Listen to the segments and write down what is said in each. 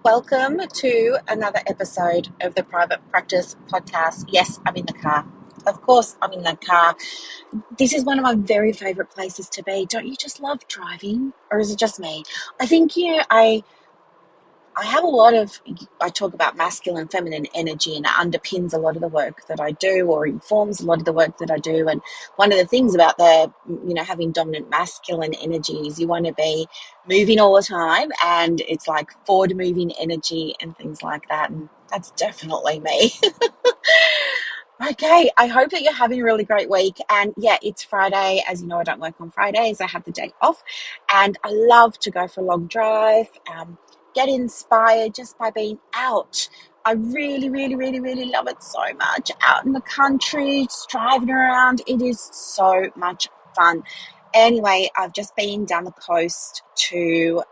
Welcome to another episode of the Private Practice Podcast. Yes, I'm in the car. Of course, I'm in the car. This is one of my very favorite places to be. Don't you just love driving? Or is it just me? I think, I have a lot of, I talk about masculine, feminine energy, and it underpins a lot of the work that I do or informs a lot of the work that I do. And one of the things about having dominant masculine energy is you want to be moving all the time, and it's like forward moving energy and things like that. And that's definitely me. Okay, I hope that you're having a really great week. And yeah, it's Friday. As you know, I don't work on Fridays. I have the day off. And I love to go for a long drive, get inspired just by being out. I really, really, really, really love it so much. Out in the country, just driving around. It is so much fun. Anyway, I've just been down the coast to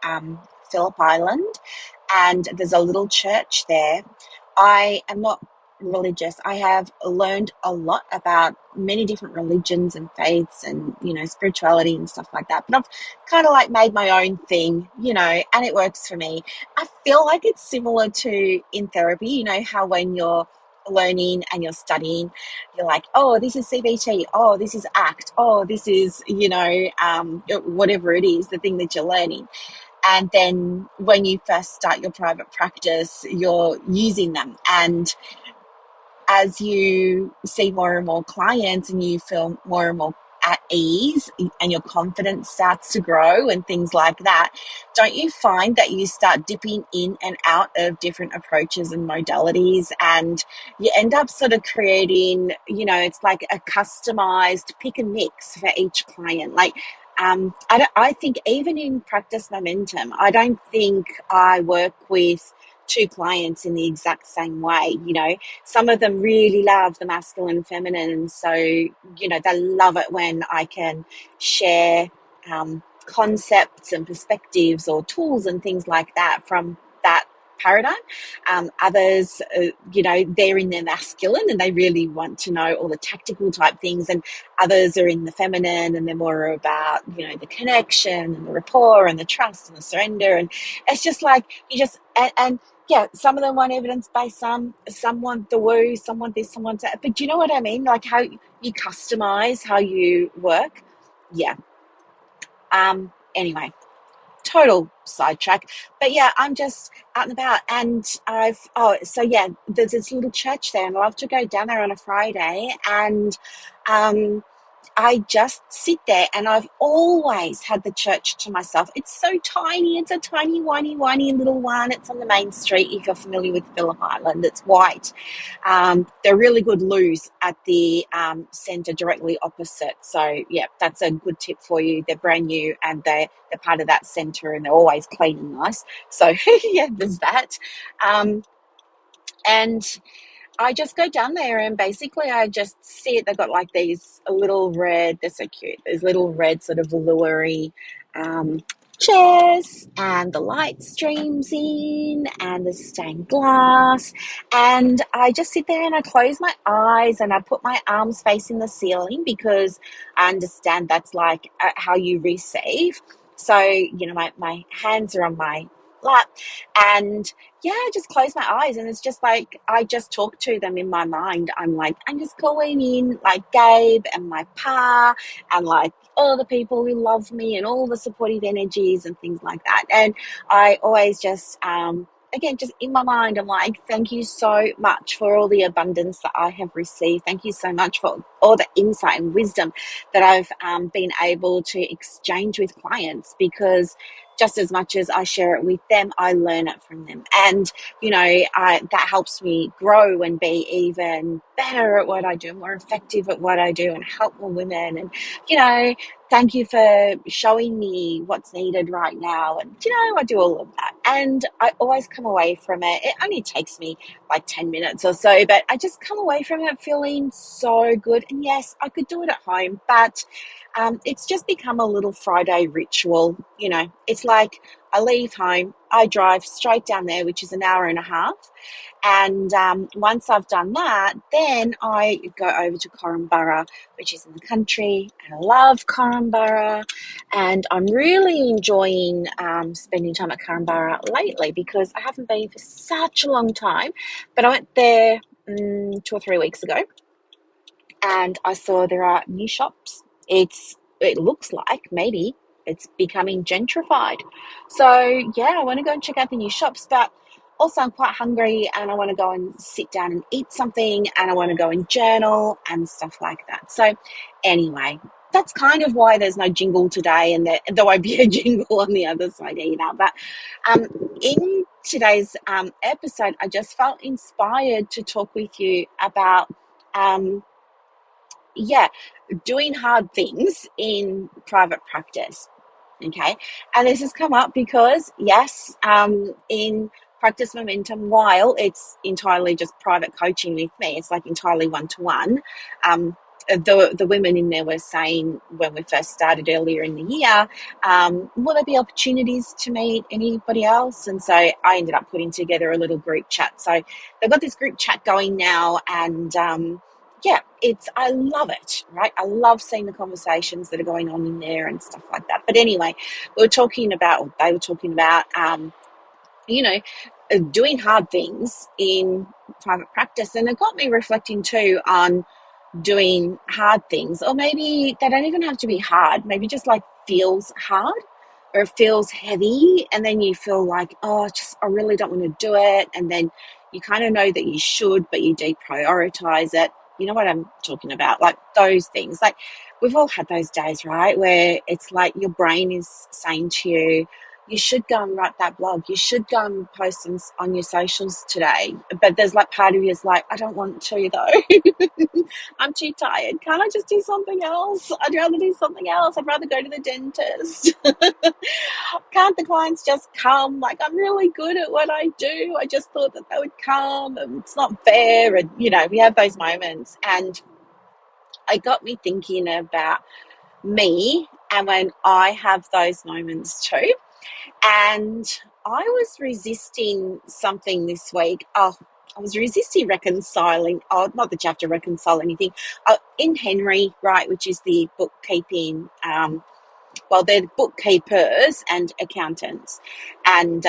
Phillip Island, and there's a little church there. I am not religious. I have learned a lot about many different religions and faiths and, spirituality and stuff like that. But I've kind of like made my own thing, and it works for me. I feel like it's similar to in therapy, how when you're learning and you're studying, you're like, oh, this is CBT, oh, this is ACT, oh, this is, whatever it is, the thing that you're learning. And then when you first start your private practice, you're using them. And as you see more and more clients and you feel more and more at ease and your confidence starts to grow and things like that, don't you find that you start dipping in and out of different approaches and modalities, and you end up sort of creating, it's like a customized pick and mix for each client. I think even in practice momentum, I don't think I work with two clients in the exact same way. Some of them really love the masculine and feminine, and so they love it when I can share concepts and perspectives or tools and things like that from that paradigm. Others, they're in their masculine and they really want to know all the tactical type things, and others are in the feminine and they're more about the connection and the rapport and the trust and the surrender. And it's just like you just and yeah, some of them want evidence-based, some want the woo, some want this, some want that. But do you know what I mean? Like how you customize how you work. Yeah. Anyway, total sidetrack. But yeah, I'm just out and about, and there's this little church there, and I love to go down there on a Friday, and I just sit there, and I've always had the church to myself. It's so tiny. It's a tiny, whiny little one. It's on the main street, if you're familiar with Phillip Island. It's white. They're really good loos at the centre directly opposite. So, yeah, that's a good tip for you. They're brand new, and they're part of that centre, and they're always clean and nice. So, yeah, there's that. And I just go down there and basically I just sit. They've got like these little red, they're so cute, these little red sort of veloury chairs, and the light streams in and the stained glass, and I just sit there and I close my eyes and I put my arms facing the ceiling, because I understand that's like how you receive. So, my hands are on my lap, and yeah, I just close my eyes, and it's just like I just talk to them in my mind. I'm just calling in like Gabe and my pa, and like all the people who love me and all the supportive energies and things like that. And I always just again, just in my mind, I'm like, thank you so much for all the abundance that I have received. Thank you so much for all the insight and wisdom that I've been able to exchange with clients, because just as much as I share it with them, I learn it from them. And, that helps me grow and be even better at what I do, more effective at what I do, and help more women. And, thank you for showing me what's needed right now. And, I do all of that. And I always come away from it. It only takes me like 10 minutes or so, but I just come away from it feeling so good. And yes, I could do it at home, but It's just become a little Friday ritual. It's like I leave home, I drive straight down there, which is an hour and a half. And once I've done that, then I go over to Korumburra, which is in the country. And I love Korumburra. And I'm really enjoying spending time at Korumburra lately because I haven't been for such a long time. But I went there 2 or 3 weeks ago, and I saw there are new shops. It looks like maybe it's becoming gentrified. So yeah, I want to go and check out the new shops, but also I'm quite hungry and I want to go and sit down and eat something, and I want to go and journal and stuff like that. So anyway, that's kind of why there's no jingle today, and there won't be a jingle on the other side either. But um, in today's episode, I just felt inspired to talk with you about um, yeah, doing hard things in private practice. Okay. And this has come up because, yes, in Practice Momentum, while it's entirely just private coaching with me, it's like entirely one to one. The women in there were saying when we first started earlier in the year, will there be opportunities to meet anybody else? And so I ended up putting together a little group chat. So they've got this group chat going now, and yeah, I love it, right? I love seeing the conversations that are going on in there and stuff like that. But anyway, they were talking about, you know, doing hard things in private practice. And it got me reflecting too on doing hard things, or maybe they don't even have to be hard, maybe just like feels hard or it feels heavy, and then you feel like, oh, just I really don't want to do it, and then you kind of know that you should, but you deprioritize it. You know what I'm talking about? Like those things. Like we've all had those days, right, where it's like your brain is saying to you, you should go and write that blog, you should go and post on your socials today, but there's like part of you is like, I don't want to though. I'm too tired. Can't I just do something else? I'd rather do something else. I'd rather go to the dentist. Can't the clients just come? Like, I'm really good at what I do. I just thought that they would come, and it's not fair. And, we have those moments. And it got me thinking about me and when I have those moments too. And I was resisting something this week. I was resisting reconciling. Oh, not that you have to reconcile anything. In Henry, right, which is the bookkeeping, they're bookkeepers and accountants. And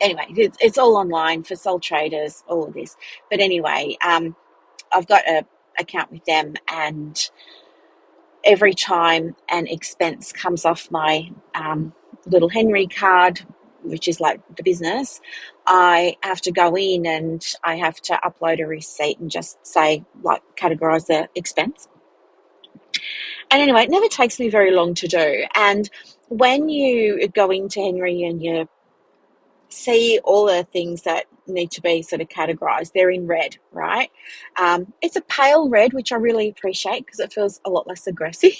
anyway, it's all online for sole traders, all of this. But anyway, I've got an account with them, and every time an expense comes off my little Henry card, which is like the business, I have to go in and I have to upload a receipt and just say, like, categorize the expense. And anyway, it never takes me very long to do. And when you go into Henry and you see all the things that need to be sort of categorized, they're in red, right? It's a pale red, which I really appreciate because it feels a lot less aggressive.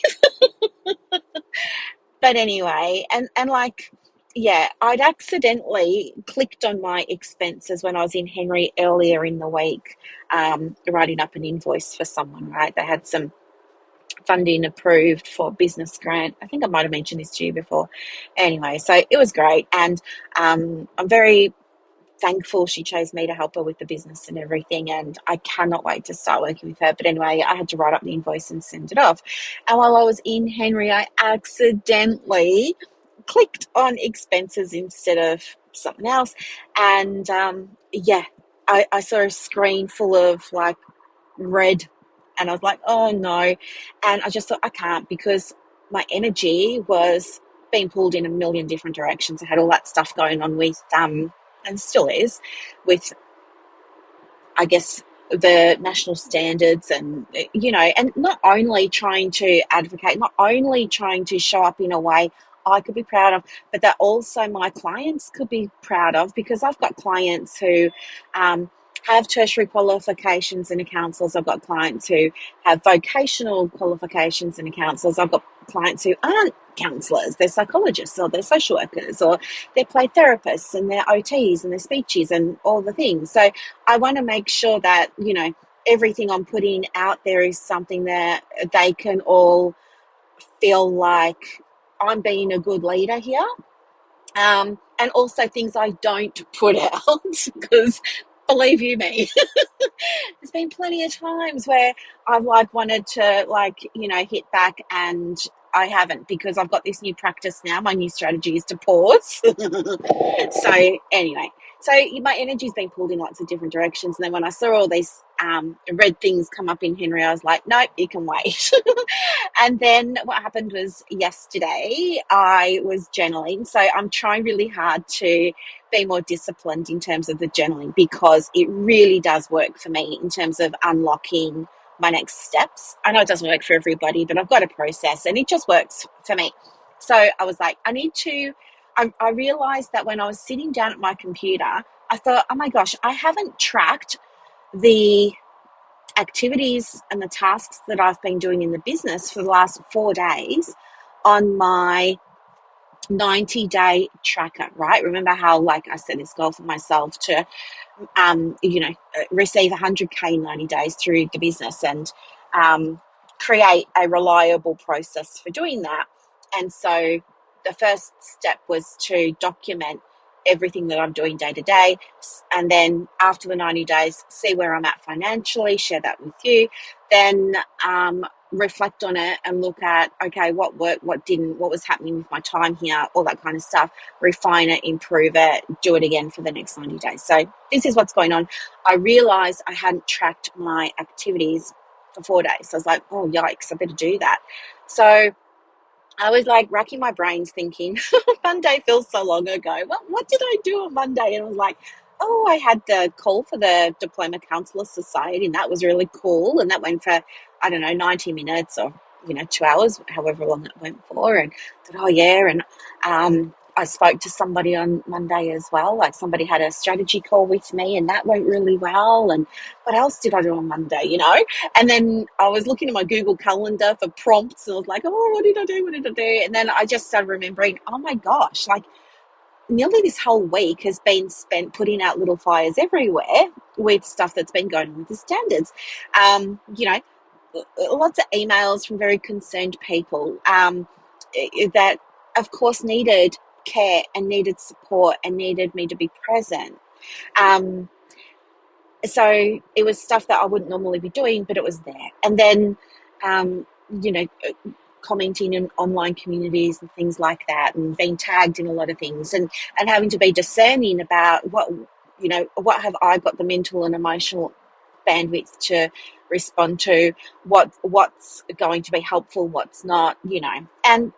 But anyway, and like, yeah, I'd accidentally clicked on my expenses when I was in Henry earlier in the week, writing up an invoice for someone, right? They had some funding approved for a business grant. I think I might have mentioned this to you before. Anyway, so it was great. And I'm very thankful she chose me to help her with the business and everything, and I cannot wait to start working with her. But anyway, I had to write up the invoice and send it off. And while I was in Henry, I accidentally clicked on expenses instead of something else. And I saw a screen full of like red, and I was like, oh no. And I just thought, I can't, because my energy was being pulled in a million different directions. I had all that stuff going on with and still is, with, I guess, the national standards, and and not only trying to advocate, not only trying to show up in a way I could be proud of, but that also my clients could be proud of, because I've got clients who have tertiary qualifications in counsellors. I've got clients who have vocational qualifications in counsellors. I've got clients who aren't counsellors, they're psychologists, or they're social workers, or they're play therapists, and they're OTs, and they're speechies, and all the things. So I want to make sure that everything I'm putting out there is something that they can all feel like I'm being a good leader here. And also things I don't put out because believe you me, there's been plenty of times where I've like wanted to hit back and I haven't because I've got this new practice now. My new strategy is to pause. So anyway, so my energy's been pulled in lots of different directions. And then when I saw all these red things come up in Henry, I was like, nope, you can wait. And then what happened was yesterday I was journaling. So I'm trying really hard to be more disciplined in terms of the journaling because it really does work for me in terms of unlocking my next steps. I know it doesn't work for everybody, but I've got a process and it just works for me. So I was like, I realized that when I was sitting down at my computer, I thought, oh my gosh, I haven't tracked the activities and the tasks that I've been doing in the business for the last 4 days on my 90-day tracker, right? Remember how, like, I set this goal for myself to, receive 100K in 90 days through the business and create a reliable process for doing that. And so the first step was to document everything that I'm doing day to day. And then after the 90 days, see where I'm at financially, share that with you. Then reflect on it and look at, okay, what worked, what didn't, what was happening with my time here, all that kind of stuff. Refine it, improve it, do it again for the next 90 days. So this is what's going on. I realized I hadn't tracked my activities for 4 days. So I was like, oh, yikes, I better do that. So I was like racking my brains thinking, Monday feels so long ago. What did I do on Monday? And I was like, oh, I had the call for the Diploma Counsellor Society, and that was really cool. And that went for, I don't know, 90 minutes or, 2 hours, however long it went for. And I thought, oh, yeah. And I spoke to somebody on Monday as well. Like somebody had a strategy call with me, and that went really well. And what else did I do on Monday? And then I was looking at my Google Calendar for prompts, and I was like, oh, what did I do? What did I do? And then I just started remembering, oh my gosh, like nearly this whole week has been spent putting out little fires everywhere with stuff that's been going on with the standards. Lots of emails from very concerned people that, of course, needed care and needed support and needed me to be present. So it was stuff that I wouldn't normally be doing, but it was there. And then, um, you know, commenting in online communities and things like that, and being tagged in a lot of things, and having to be discerning about what have I got the mental and emotional bandwidth to respond to, what's going to be helpful, what's not, and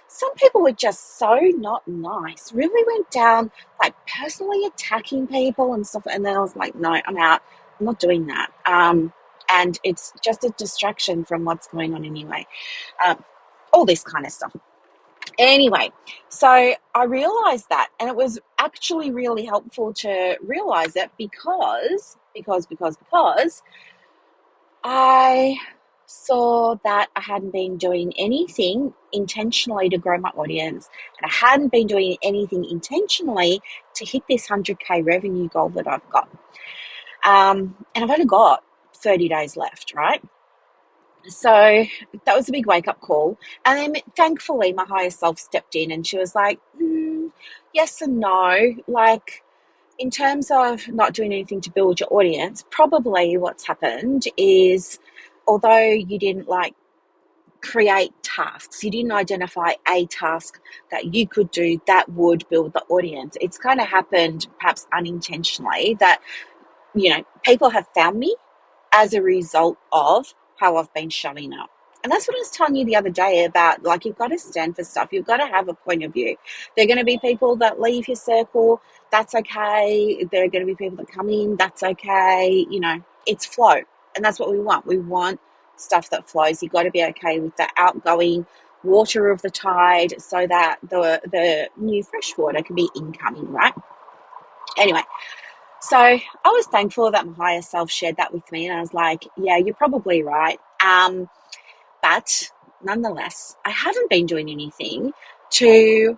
some people were just so not nice, really went down like personally attacking people and stuff, and then I was like, no, I'm out, I'm not doing that. And it's just a distraction from what's going on anyway. All this kind of stuff. Anyway, so I realized that, and it was actually really helpful to realize it because I saw that I hadn't been doing anything intentionally to grow my audience, and I hadn't been doing anything intentionally to hit this 100K revenue goal that I've got. And I've only got 30 days left, right? So that was a big wake-up call. And then thankfully my higher self stepped in, and she was like, yes and no. Like, in terms of not doing anything to build your audience, probably what's happened is, although you didn't create tasks, you didn't identify a task that you could do that would build the audience. It's kind of happened perhaps unintentionally that, people have found me as a result of how I've been showing up. And that's what I was telling you the other day about, like, you've got to stand for stuff. You've got to have a point of view. There are going to be people that leave your circle. That's okay. There are going to be people that come in. That's okay. It's flow. And that's what we want. We want stuff that flows. You've got to be okay with the outgoing water of the tide so that the new fresh water can be incoming, right? Anyway, so I was thankful that my higher self shared that with me, and I was like, yeah, you're probably right. But nonetheless, I haven't been doing anything to,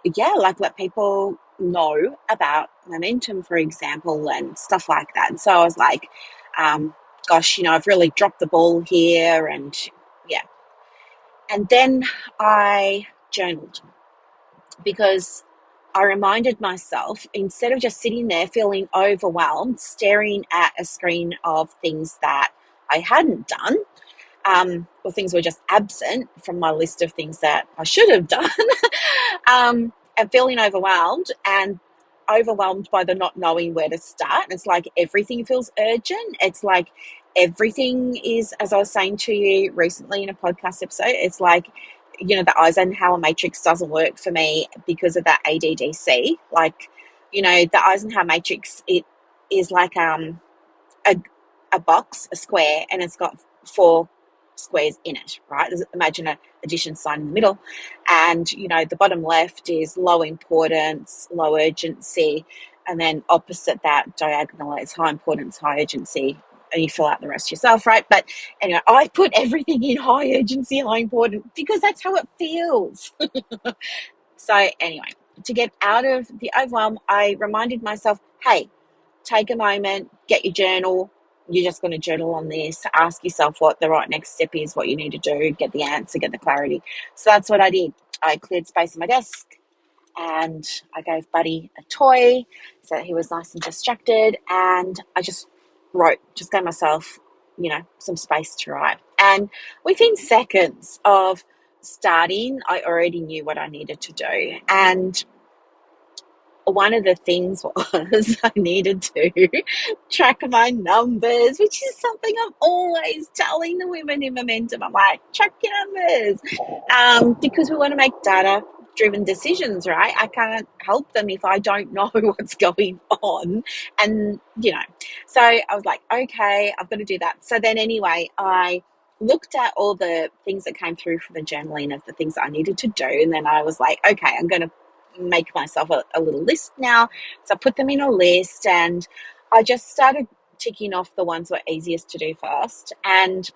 let people know about momentum, for example, and stuff like that. And so I was like, gosh, I've really dropped the ball here, and yeah. And then I journaled because I reminded myself, instead of just sitting there feeling overwhelmed, staring at a screen of things that I hadn't done, or things were just absent from my list of things that I should have done, and feeling overwhelmed by the not knowing where to start. And it's like everything feels urgent. It's like everything is, as I was saying to you recently in a podcast episode, it's like, the Eisenhower matrix doesn't work for me because of that ADDC. Like, the Eisenhower matrix, it is like a, a box, a square, and it's got four squares in it, right? Imagine a addition sign in the middle, and the bottom left is low importance, low urgency, and then opposite that diagonal is high importance, high urgency, and you fill out the rest yourself, right? But anyway, I put everything in high urgency, high important, because that's how it feels. So anyway, to get out of the overwhelm, I reminded myself, hey, take a moment, get your journal. You're just going to journal on this. Ask yourself what the right next step is, what you need to do, get the answer, get the clarity. So that's what I did. I cleared space on my desk and I gave Buddy a toy so that he was nice and distracted. And I just wrote, just gave myself, some space to write. And within seconds of starting, I already knew what I needed to do. And one of the things was I needed to track my numbers, which is something I'm always telling the women in Momentum. I'm like, track your numbers, because we want to make data-driven decisions, right? I can't help them if I don't know what's going on. And, so I was like, okay, I've got to do that. So then anyway, I looked at all the things that came through for the journaling of the things that I needed to do. And then I was like, okay, I'm going to make myself a little list now. So I put them in a list and I just started ticking off the ones that were easiest to do first. And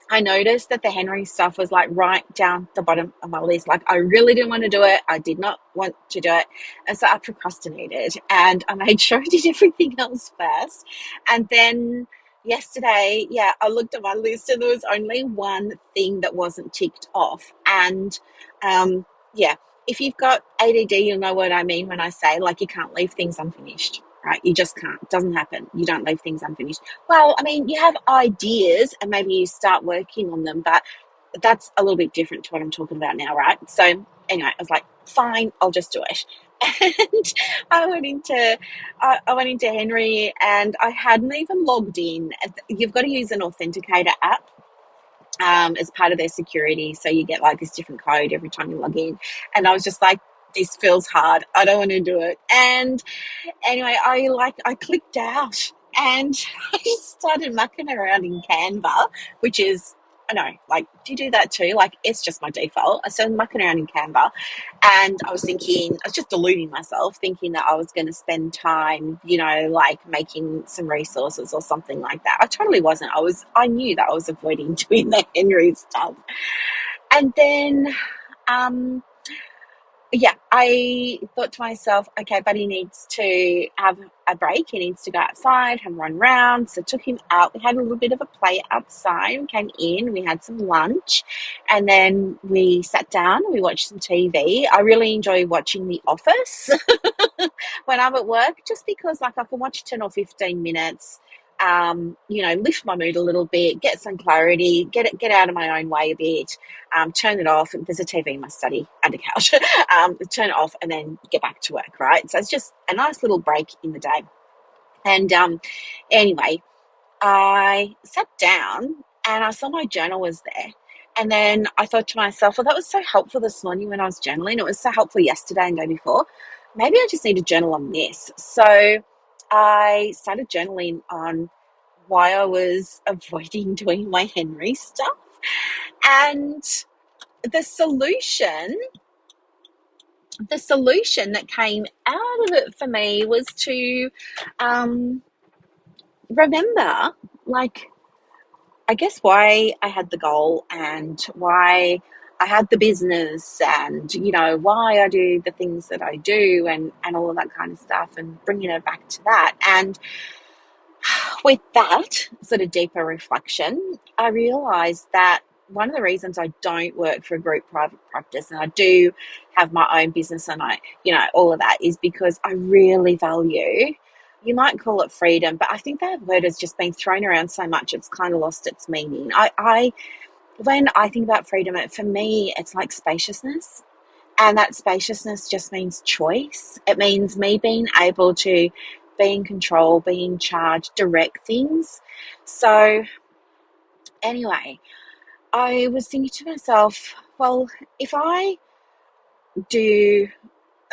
I noticed that the Henry stuff was like right down the bottom of my list. Like I really didn't want to do it. I did not want to do it. And so I procrastinated and I made sure I did everything else first. And then yesterday, I looked at my list and there was only one thing that wasn't ticked off. And um, yeah, if you've got ADD, you'll know what I mean when I say like you can't leave things unfinished, right? You just can't. It doesn't happen. You don't leave things unfinished. Well, I mean, you have ideas and maybe you start working on them, but that's a little bit different to what I'm talking about now, right? So anyway, I was like, fine, I'll just do it. And I went into Henry and I hadn't even logged in. You've got to use an authenticator app as part of their security. So you get like this different code every time you log in. And I was just like, this feels hard. I don't want to do it. And anyway, I clicked out and I just started mucking around in Canva, which is, I know, like, do you do that too? Like, it's just my default. I started mucking around in Canva and I was just deluding myself, thinking that I was going to spend time, like making some resources or something like that. I totally wasn't. I knew that I was avoiding doing the Henry stuff. And then, I thought to myself, okay, Buddy needs to have a break. He needs to go outside, have a run around. So I took him out. We had a little bit of a play outside. We came in, we had some lunch, and then we sat down and we watched some TV. I really enjoy watching The Office when I'm at work, just because like I can watch 10 or 15 minutes, lift my mood a little bit, get some clarity, get out of my own way a bit, turn it off. There's a TV in my study and a couch. Turn it off and then get back to work, right? So it's just a nice little break in the day. And anyway, I sat down and I saw my journal was there. And then I thought to myself, well, that was so helpful this morning when I was journaling. It was so helpful yesterday and the day before. Maybe I just need to journal on this. So I started journaling on why I was avoiding doing my Henry stuff. And the solution that came out of it for me was to remember, like, I guess why I had the goal and why I had the business and, why I do the things that I do and all of that kind of stuff, and bringing it back to that. And with that sort of deeper reflection, I realized that one of the reasons I don't work for a group private practice and I do have my own business and I, all of that is because I really value, you might call it freedom, but I think that word has just been thrown around so much it's kind of lost its meaning. When I think about freedom, for me, it's like spaciousness. And that spaciousness just means choice. It means me being able to be in control, be in charge, direct things. So, anyway, I was thinking to myself, well, if I do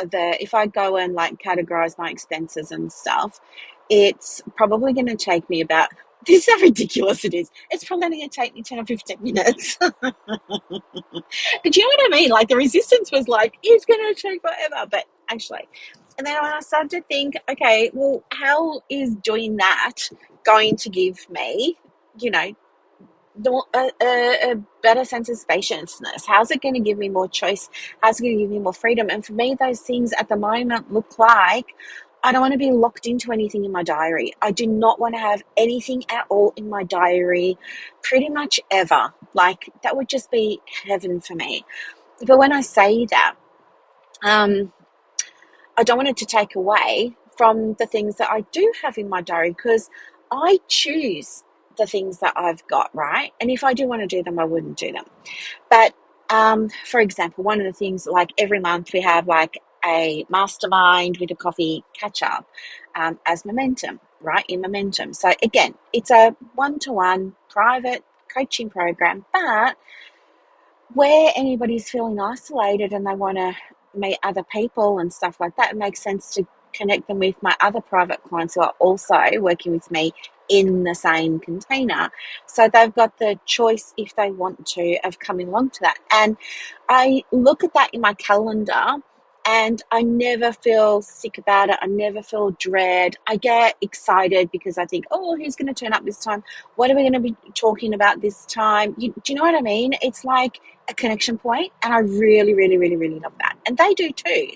if I go and like categorize my expenses and stuff, it's probably going to take me about, this is how ridiculous it is. It's probably going to take me 10 or 15 minutes. But you know what I mean? Like the resistance was like, it's going to take forever. But actually, and then when I started to think, okay, well, how is doing that going to give me, you know, a better sense of spaciousness? How's it going to give me more choice? How's it going to give me more freedom? And for me, those things at the moment look like I don't want to be locked into anything in my diary. I do not want to have anything at all in my diary pretty much ever. Like that would just be heaven for me. But when I say that, um, I don't want it to take away from the things that I do have in my diary because I choose the things that I've got, right? And if I do want to do them, I wouldn't do them. But for example, one of the things, like every month we have like a mastermind with a coffee catch up as momentum, right? In momentum. So again, it's a one-to-one private coaching program, but where anybody's feeling isolated and they want to meet other people and stuff like that, it makes sense to connect them with my other private clients who are also working with me in the same container. So they've got the choice, if they want to, of coming along to that. And I look at that in my calendar and I never feel sick about it. I never feel dread. I get excited because I think, oh, who's going to turn up this time? What are we going to be talking about this time? Do you know what I mean? It's like a connection point, and I really, really, really, really love that. And they do too.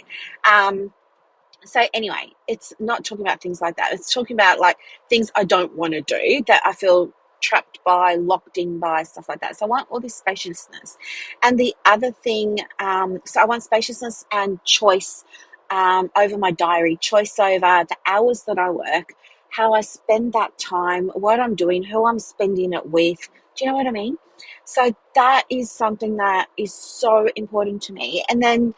So anyway, it's not talking about things like that. It's talking about like things I don't want to do that I feel trapped by, locked in by, stuff like that. So I want all this spaciousness. And the other thing, so I want spaciousness and choice over my diary, choice over the hours that I work, how I spend that time, what I'm doing, who I'm spending it with. Do you know what I mean? So that is something that is so important to me. And then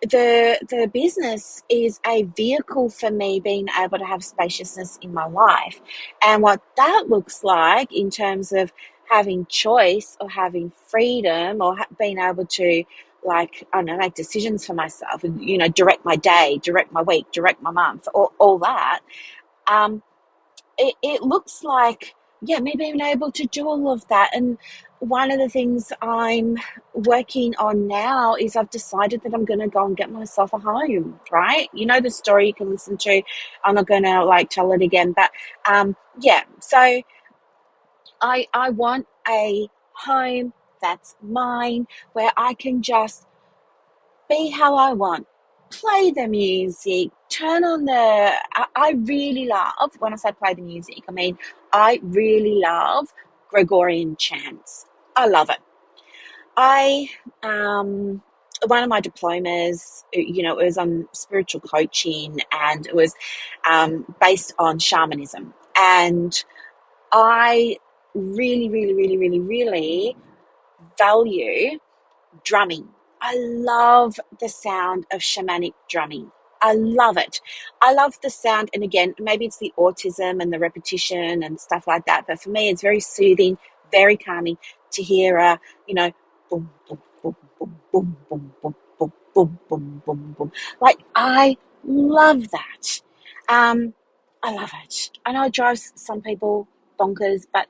the business is a vehicle for me being able to have spaciousness in my life. And what that looks like in terms of having choice or having freedom or being able to, like, I don't know, make decisions for myself, direct my day, direct my week, direct my month, all that. Um, it looks like, yeah, me being able to do all of that. And one of the things I'm working on now is I've decided that I'm going to go and get myself a home, right? You know the story, you can listen to. I'm not going to like tell it again, but yeah. So I want a home that's mine where I can just be how I want, play the music, turn on I really love, when I say play the music, I mean, I really love Gregorian chants. I love it. I, one of my diplomas, it was on spiritual coaching and it was based on shamanism. And I really, really, really, really, really value drumming. I love the sound of shamanic drumming. I love it. I love the sound, and again, maybe it's the autism and the repetition and stuff like that, but for me, it's very soothing, very calming to hear boom, boom, boom, boom, boom, boom, boom, boom, boom, boom, boom, boom. Like, I love that. I love it. I know it drives some people bonkers, but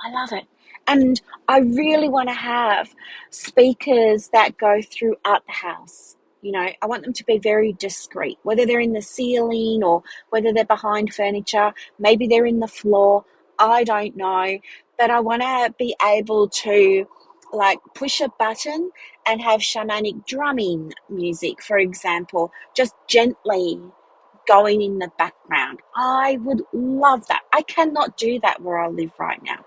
I love it. And I really want to have speakers that go throughout the house. I want them to be very discreet, whether they're in the ceiling or whether they're behind furniture, maybe they're in the floor. I don't know. But I want to be able to like push a button and have shamanic drumming music, for example, just gently going in the background. I would love that. I cannot do that where I live right now.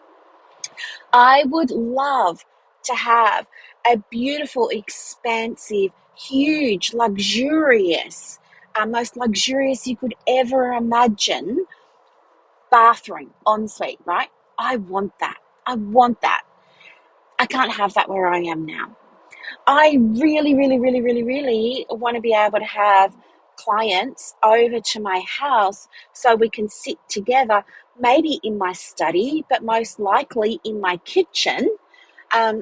I would love to have a beautiful, expansive, huge, luxurious, most luxurious you could ever imagine bathroom, ensuite, right? I want that. I want that. I can't have that where I am now. I really, really, really, really, really want to be able to have clients over to my house so we can sit together, maybe in my study, but most likely in my kitchen,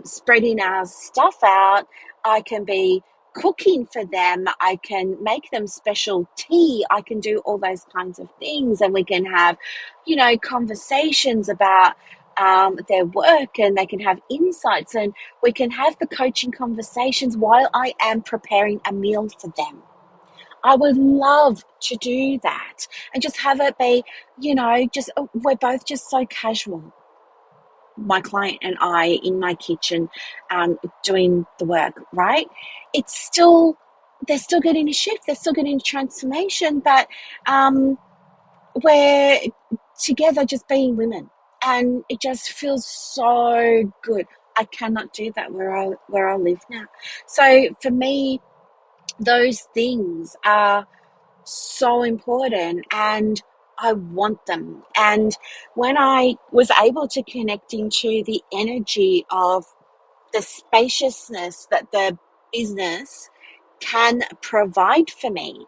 spreading our stuff out. I can be cooking for them. I can make them special tea. I can do all those kinds of things. And we can have, conversations about their work, and they can have insights, and we can have the coaching conversations while I am preparing a meal for them. I would love to do that and just have it be, we're both just so casual, my client and I, in my kitchen, doing the work, right? It's still, they're still getting a shift, they're still getting a transformation, but we're together just being women, and it just feels so good. I cannot do that where I live now. So for me, those things are so important, and I want them. And when I was able to connect into the energy of the spaciousness that the business can provide for me,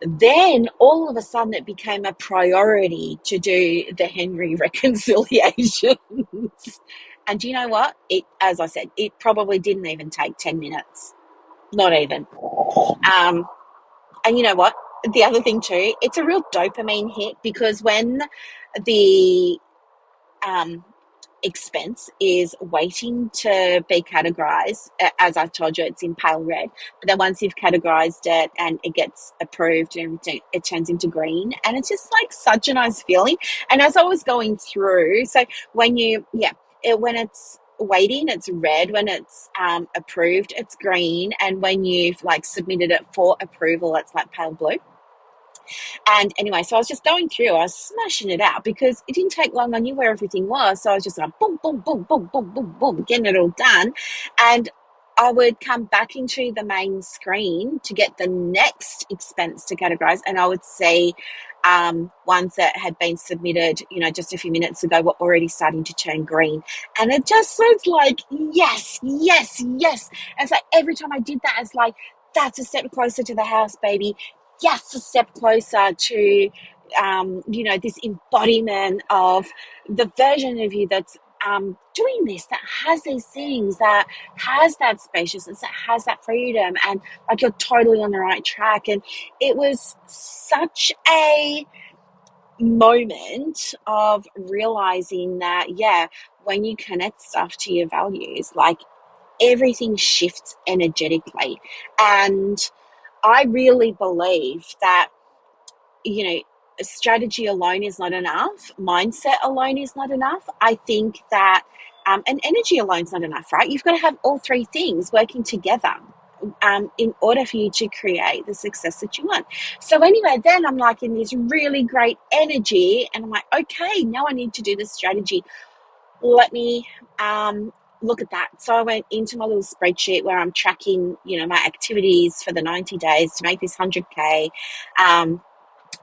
then all of a sudden it became a priority to do the Henry reconciliations. And do you know what? As I said, it probably didn't even take 10 minutes. Not even. And you know what? The other thing too, it's a real dopamine hit, because when the expense is waiting to be categorized, as I've told you, it's in pale red, but then once you've categorized it and it gets approved and everything, it turns into green, and it's just like such a nice feeling. And as I was going through, so when when it's waiting, it's red. When it's approved, it's green. And when you've like submitted it for approval, it's like pale blue. And anyway, so I was just going through, I was smashing it out because it didn't take long. I knew where everything was. So I was just like, boom, boom, boom, boom, boom, boom, boom, getting it all done. And I would come back into the main screen to get the next expense to categorize, and I would see ones that had been submitted, just a few minutes ago, were already starting to turn green. And it just was like, yes, yes, yes. And so every time I did that, it's like, that's a step closer to the house, baby. Yes, a step closer to, this embodiment of the version of you that's doing this, that has these things, that has that spaciousness, that has that freedom, and like you're totally on the right track. And it was such a moment of realizing that, when you connect stuff to your values, like everything shifts energetically. And I really believe that, strategy alone is not enough. Mindset alone is not enough. I think that, and energy alone is not enough, right? You've got to have all three things working together in order for you to create the success that you want. So anyway, then I'm like in this really great energy, and I'm like, okay, now I need to do this strategy. Let me look at that. So I went into my little spreadsheet where I'm tracking, my activities for the 90 days to make this 100K.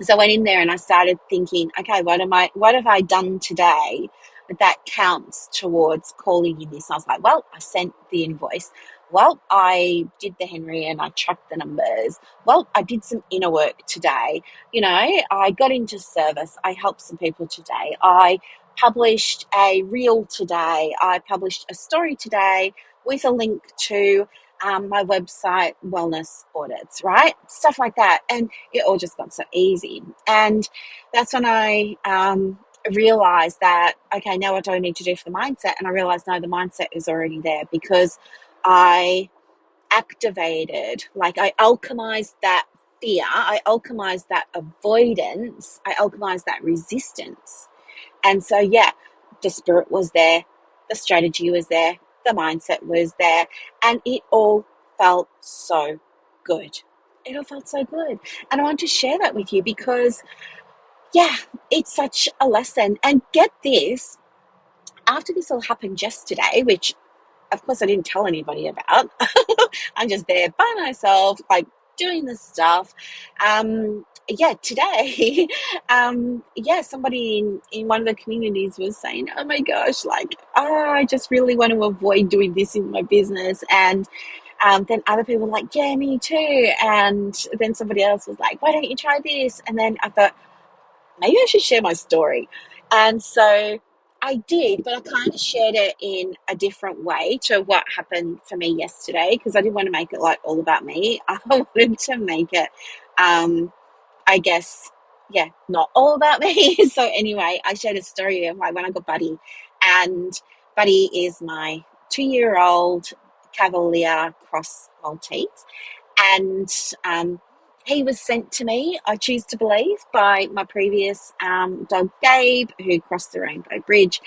So I went in there and I started thinking, okay, what have I done today that counts towards calling in this? And I was like, well, I sent the invoice. Well, I did the Henry and I tracked the numbers. Well, I did some inner work today. I got into service. I helped some people today. I published a reel today. I published a story today with a link to my website wellness audits, right? Stuff like that. And it all just got so easy. And that's when I realized that, okay, now what do I need to do for the mindset? And I realized, no, the mindset is already there, because I activated, like I alchemized that fear, I alchemized that avoidance, I alchemized that resistance. And so, the spirit was there, the strategy was there, the mindset was there, and it all felt so good. It all felt so good. And I want to share that with you because, it's such a lesson. And get this, after this all happened yesterday, which of course I didn't tell anybody about, I'm just there by myself, like doing this stuff. Yeah, today, yeah, somebody in one of the communities was saying, oh my gosh, like, oh, I just really want to avoid doing this in my business. And then other people were like, yeah, me too. And then somebody else was like, why don't you try this? And then I thought, maybe I should share my story. And so I did, but I kind of shared it in a different way to what happened for me yesterday because I didn't want to make it like all about me. I wanted to make it, I guess, yeah, not all about me. So anyway, I shared a story of like when I got Buddy, and Buddy is my 2-year-old Cavalier Cross Maltese, and he was sent to me, I choose to believe, by my previous dog Gabe, who crossed the Rainbow Bridge,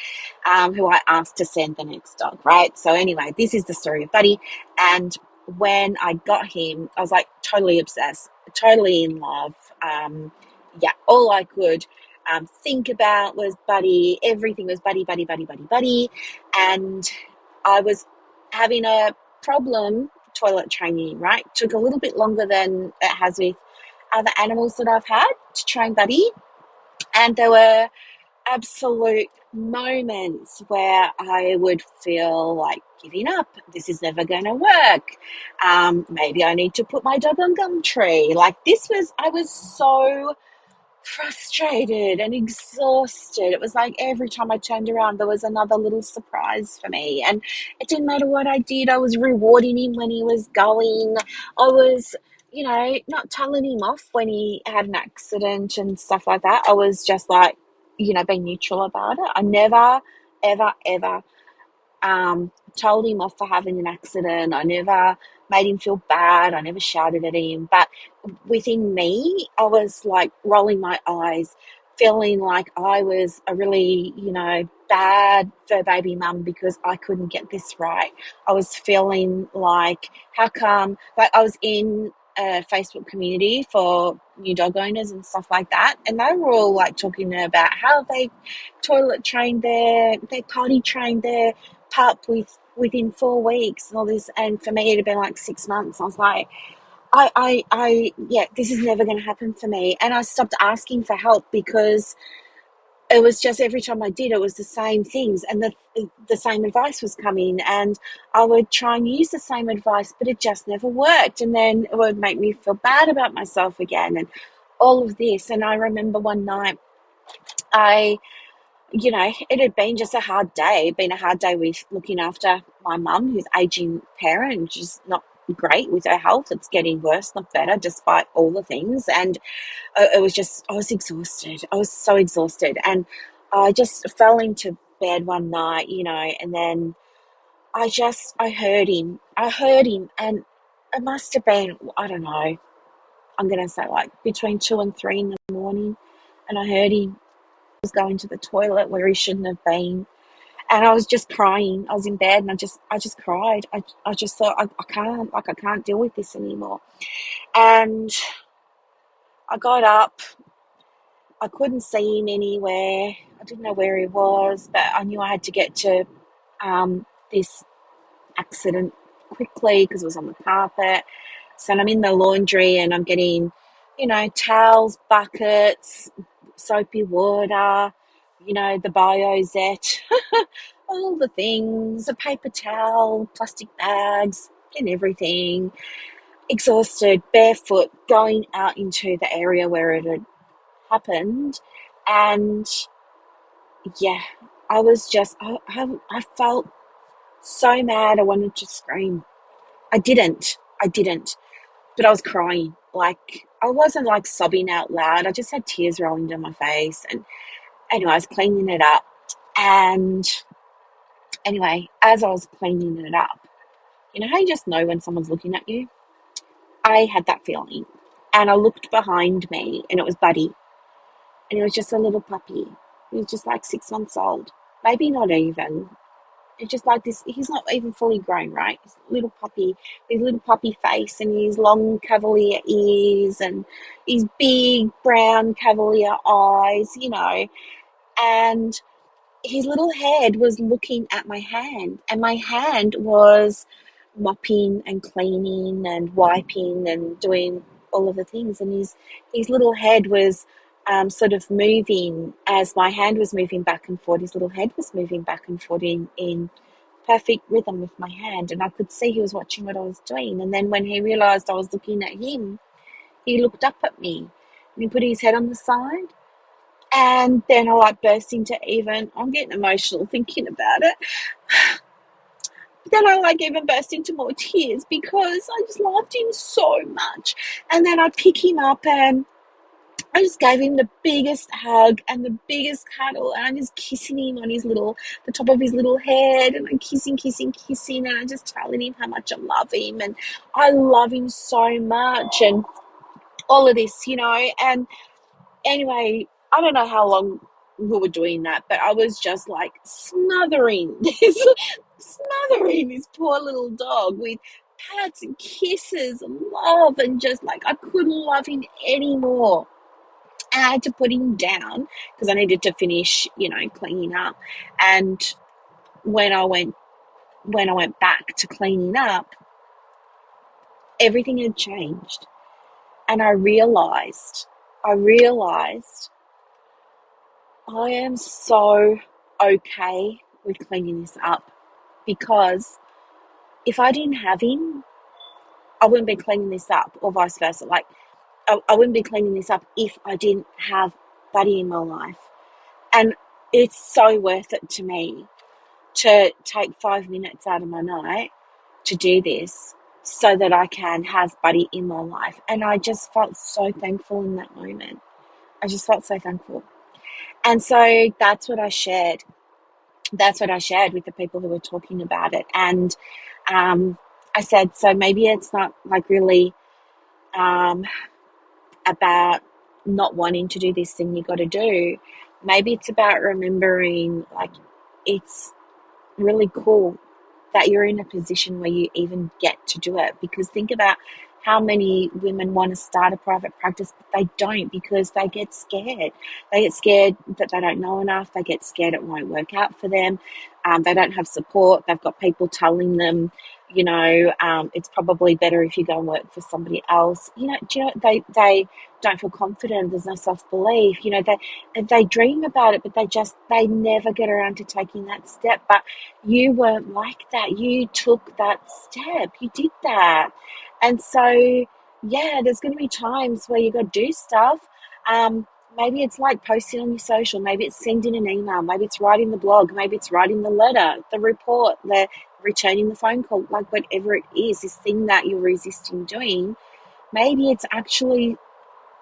who I asked to send the next dog, right? So anyway, this is the story of Buddy. And when I got him, I was like totally obsessed, totally in love. Yeah, all I could think about was Buddy. Everything was Buddy, Buddy, Buddy, Buddy, Buddy. And I was having a problem toilet training, right? Took a little bit longer than it has with other animals that I've had to train Buddy. And there were absolute moments where I would feel like giving up. This is never going to work. Maybe I need to put my dog on Gumtree. Like I was so frustrated and exhausted. It was like every time I turned around, there was another little surprise for me. And it didn't matter what I did, I was rewarding him when he was going. I was, not telling him off when he had an accident and stuff like that. I was just like, being neutral about it. I never, ever, ever told him off for having an accident. I never made him feel bad. I never shouted at him. But within me, I was like rolling my eyes, feeling like I was a really, bad fur baby mum because I couldn't get this right. I was feeling like, how come, like I was in a Facebook community for new dog owners and stuff like that. And they were all like talking about how they toilet trained they potty trained their pup within 4 weeks and all this. And for me, it had been like 6 months. I was like, yeah, this is never going to happen for me. And I stopped asking for help because it was just every time I did, it was the same things, and the same advice was coming, and I would try and use the same advice, but it just never worked. And then it would make me feel bad about myself again, and all of this. And I remember one night, it had been just a hard day. It'd been a hard day with looking after my mum, who's aging parent, which is not great with her health. It's getting worse, not better, despite all the things. And I was exhausted. I was so exhausted. And I just fell into bed one night, and then I heard him. I heard him, and it must have been, I don't know, I'm going to say like between 2 and 3 in the morning. And I heard him was going to the toilet where he shouldn't have been. And I was just crying. I was in bed and I just cried. I just thought, I can't deal with this anymore. And I got up. I couldn't see him anywhere. I didn't know where he was, but I knew I had to get to this accident quickly because it was on the carpet. So I'm in the laundry and I'm getting, towels, buckets, soapy water, the Biozette, all the things, a paper towel, plastic bags, and everything. Exhausted, barefoot, going out into the area where it had happened. And yeah, I was just, I felt so mad. I wanted to scream. I didn't, but I was crying. Like, I wasn't like sobbing out loud. I just had tears rolling down my face. And anyway, I was cleaning it up. And anyway, as I was cleaning it up, you know how you just know when someone's looking at you? I had that feeling. And I looked behind me and it was Buddy. And he was just a little puppy. He was just like 6 months old. Maybe not even. It's just like this, he's not even fully grown, right? He's a little puppy, his little puppy face and his long cavalier ears and his big brown cavalier eyes, And his little head was looking at my hand, and my hand was mopping and cleaning and wiping and doing all of the things, and his little head was sort of moving as my hand was moving back and forth. His little head was moving back and forth in perfect rhythm with my hand, and I could see he was watching what I was doing. And then when he realized I was looking at him, he looked up at me and he put his head on the side. And then I like burst into even, I'm getting emotional thinking about it. Then I like even burst into more tears because I just loved him so much. And then I pick him up and I just gave him the biggest hug and the biggest cuddle, and I'm just kissing him on the top of his little head, and I'm kissing, and I'm just telling him how much I love him, and I love him so much, and all of this, and anyway, I don't know how long we were doing that, but I was just like smothering this poor little dog with pats and kisses and love, and just like I couldn't love him anymore. And I had to put him down because I needed to finish, cleaning up. And when I went back to cleaning up, everything had changed, and I realized I am so okay with cleaning this up, because if I didn't have him, I wouldn't be cleaning this up, or vice versa. Like, I wouldn't be cleaning this up if I didn't have Buddy in my life. And it's so worth it to me to take 5 minutes out of my night to do this so that I can have Buddy in my life. And I just felt so thankful in that moment. I just felt so thankful. And so that's what I shared. That's what I shared with the people who were talking about it. And I said, so maybe it's not like really about not wanting to do this thing you got to do. Maybe it's about remembering, like, it's really cool that you're in a position where you even get to do it. Because think about how many women want to start a private practice, but they don't, because they get scared. They get scared that they don't know enough. They get scared it won't work out for them. They don't have support. They've got people telling them, it's probably better if you go and work for somebody else. They don't feel confident. There's no self-belief. They dream about it, but they never get around to taking that step. But you weren't like that. You took that step. You did that. And so, yeah, there's going to be times where you got to do stuff. Maybe it's like posting on your social. Maybe it's sending an email. Maybe it's writing the blog. Maybe it's writing the letter, the report, the returning the phone call, like whatever it is, this thing that you're resisting doing. Maybe it's actually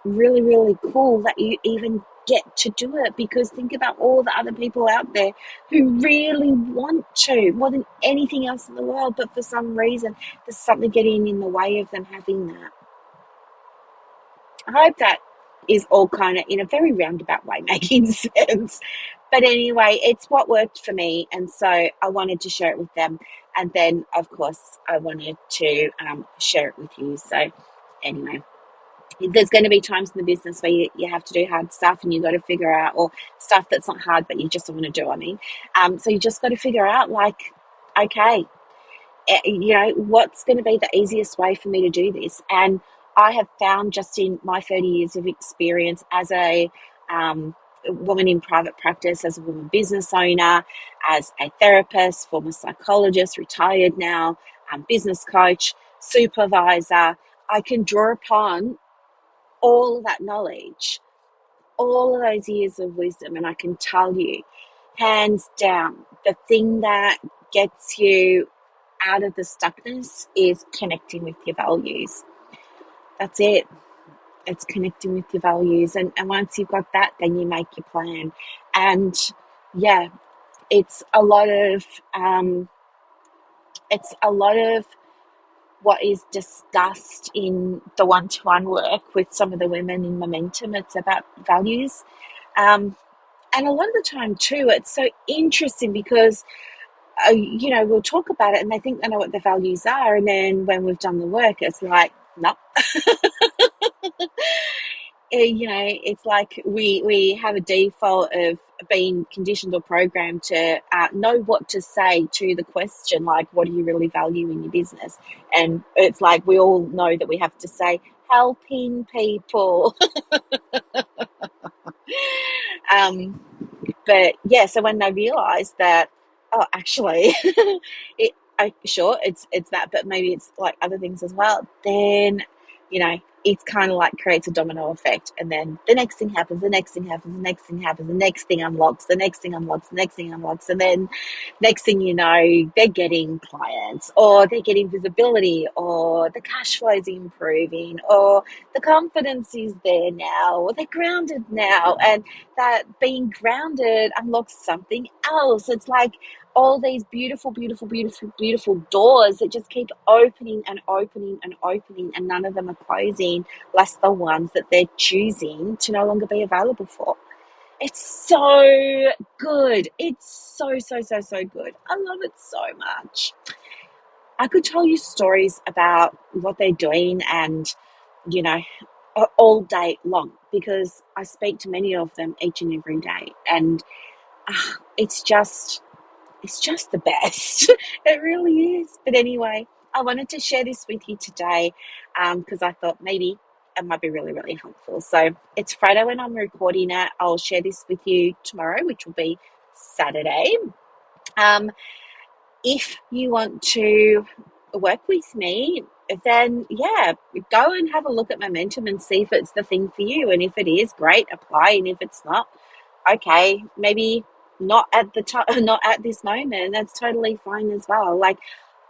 really, really cool that you even get to do it, because think about all the other people out there who really want to more than anything else in the world, but for some reason there's something getting in the way of them having that. I hope that is all kind of in a very roundabout way making sense. But anyway, it's what worked for me, and so I wanted to share it with them. And then, of course, I wanted to share it with you. So anyway, there's going to be times in the business where you have to do hard stuff, and you got to figure out, or stuff that's not hard but you just don't want to do, so you just got to figure out, like, okay, what's going to be the easiest way for me to do this. And I have found, just in my 30 years of experience as a woman in private practice, as a woman business owner, as a therapist, former psychologist, retired now, business coach, supervisor, I can draw upon all of that knowledge, all of those years of wisdom, and I can tell you, hands down, the thing that gets you out of the stuckness is connecting with your values. That's it. It's connecting with your values. And once you've got that, then you make your plan. And yeah, it's a lot of what is discussed in the one-to-one work with some of the women in Momentum. It's about values. And a lot of the time too, it's so interesting because we'll talk about it and they think they know what the values are, and then when we've done the work, it's like, nope. It's like we have a default of been conditioned or programmed to know what to say to the question, like, what do you really value in your business? And it's like we all know that we have to say, helping people. um, but yeah, so when they realize that, oh, actually, sure, it's that, but maybe it's like other things as well, then, it's kind of like creates a domino effect. And then the next thing happens, the next thing happens, the next thing happens, the next thing unlocks, the next thing unlocks, the next thing unlocks. And then next thing you know, they're getting clients, or they're getting visibility, or the cash flow is improving, or the confidence is there now, or they're grounded now. And that being grounded unlocks something else. It's like all these beautiful, beautiful, beautiful, beautiful doors that just keep opening and opening and opening, and none of them are closing, less the ones that they're choosing to no longer be available for. It's so good. It's so, so, so, so good. I love it so much. I could tell you stories about what they're doing and, you know, all day long, because I speak to many of them each and every day. And it's just the best. It really is. But anyway, I wanted to share this with you today because I thought maybe it might be really, really helpful. So it's Friday when I'm recording it. I'll share this with you tomorrow, which will be Saturday. Um, if you want to work with me, then yeah, go and have a look at Momentum and see if it's the thing for you. And if it is, great, apply. And if it's not, okay, maybe not at the time, not at this moment. That's totally fine as well. Like,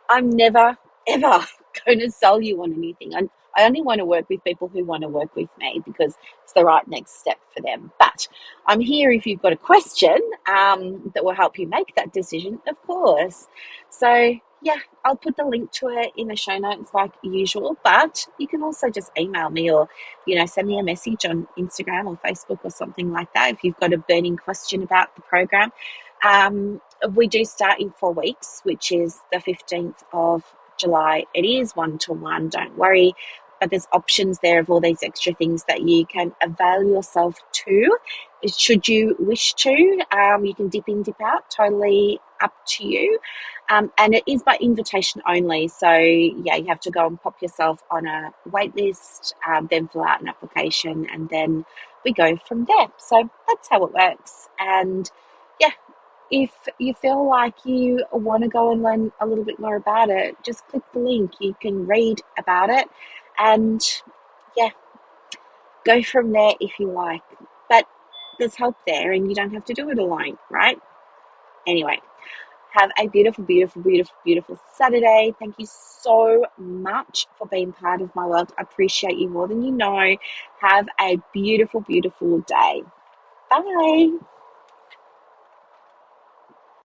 I'm never, ever going to sell you on anything. I only want to work with people who want to work with me because it's the right next step for them. But I'm here if you've got a question that will help you make that decision, of course. So, yeah, I'll put the link to it in the show notes like usual. But you can also just email me or, send me a message on Instagram or Facebook or something like that if you've got a burning question about the program. We do start in 4 weeks, which is the 15th of July. It is 1-to-1, don't worry. But there's options there of all these extra things that you can avail yourself to. Should you wish to, you can dip in, dip out, totally up to you. And it is by invitation only. So, yeah, you have to go and pop yourself on a wait list, then fill out an application, and then we go from there. So that's how it works. And yeah, if you feel like you want to go and learn a little bit more about it, just click the link. You can read about it and, yeah, go from there if you like. But there's help there and you don't have to do it alone, right? Anyway, have a beautiful, beautiful, beautiful, beautiful Saturday. Thank you so much for being part of my world. I appreciate you more than you know. Have a beautiful, beautiful day. Bye.